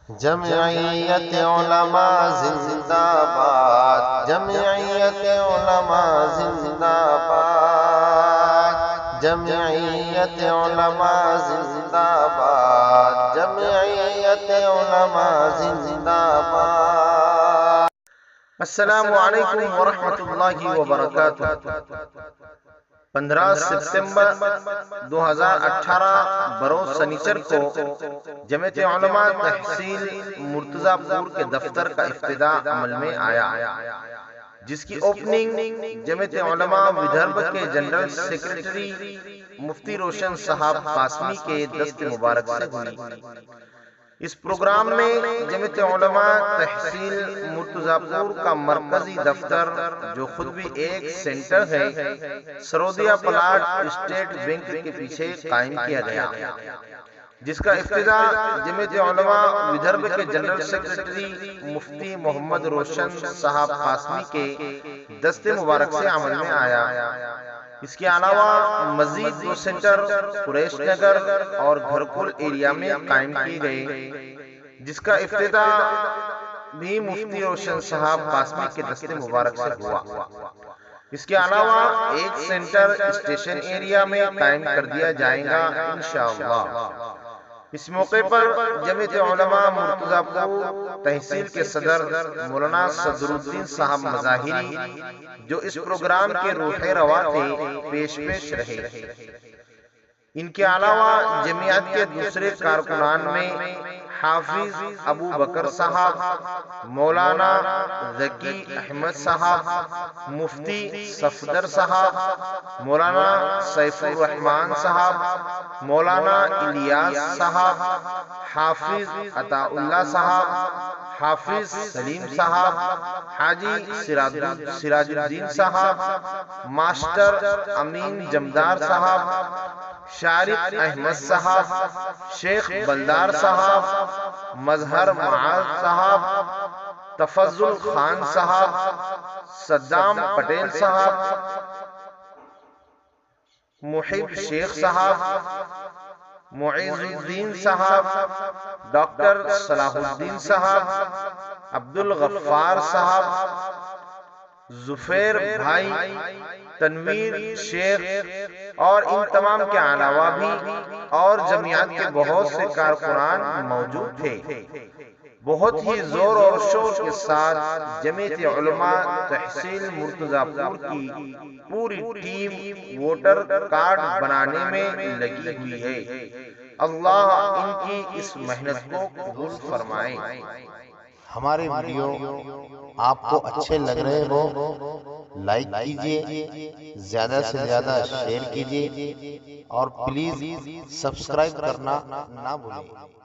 جمعیت علماء زندہ باد، جمعیت علماء زندہ باد، جمعیت علماء زندہ باد، جمعیت علماء زندہ باد۔ السلام علیکم ورحمۃ اللہ وبرکاتہ۔ 15 ستمبر 2018 بروز سنیچر کو جمعیت علماء تحصیل مرتضی پور کے دفتر کا افتتاح عمل میں آیا، جس کی اوپننگ جمعیت علماء ودربھ کے جنرل سیکریٹری مفتی روشن صاحب قاسمی کے دست مبارک سے ہوئی۔ اس پروگرام میں جمعیت علماء تحصیل مرتضی پور کا مرکزی دفتر، جو خود بھی ایک سینٹر ہے، سرودیہ پلاٹ اسٹیٹ بینک کے پیچھے قائم کیا گیا، جس کا افتتاح جمعیت علماء ودربھ کے جنرل سیکریٹری مفتی محمد روشن صاحب قاسمی کے دست مبارک سے عمل میں آیا۔ اس کے علاوہ مزید 2 سینٹر قریش نگر اور گھرکل ایریا میں قائم کیے گئے، جس کا افتتاح بھی مفتی روشن صاحب قاسمی کے دست مبارک سے ہوا۔ اس کے علاوہ 1 سینٹر اسٹیشن ایریا میں قائم کر دیا جائے گا انشاءاللہ۔ اس موقع پر جمعیت علماء مرتضی پور تحصیل کے صدر مولانا صدر الدین صاحب مظاہری، جو اس پروگرام کے روح رواں تھے، پیش رہے۔ ان کے علاوہ جمعیت کے دوسرے کارکنان میں حافظ ابو بکر صاحب، مولانا ذکی احمد صاحب، مفتی صفدر صاحب، مولانا سیف الرحمن صاحب، مولانا الیاس صاحب، حافظ عطا اللہ صاحب، حافظ سلیم صاحب، حاجی سراج الدین صاحب، ماسٹر امین جمدار صاحب، شارق احمد صاحب، شیخ بلدار صاحب، مظہر معاذ صاحب، تفضل خان صاحب، صدام پٹیل صاحب، محب شیخ صاحب، معیز الدین صاحب، ڈاکٹر صلاح الدین صاحب، عبد الغفار صاحب، ظفیر بھائی، تنویر شیخ اور ان تمام کے علاوہ بھی اور جمعیت کے بہت سے کارکنان موجود تھے۔ بہت ہی زور اور شور کے ساتھ جمعیت علماء تحصیل مرتضی پور کی پوری ٹیم ووٹر کارڈ بنانے میں لگی ہوئی ہے۔ اللہ ان کی اس محنت کو قبول فرمائے۔ ہمارے ویڈیو آپ کو اچھے لگ رہے ہو، لائک کیجئے، زیادہ سے زیادہ شیئر کیجئے اور پلیز سبسکرائب کرنا نہ بھولیں۔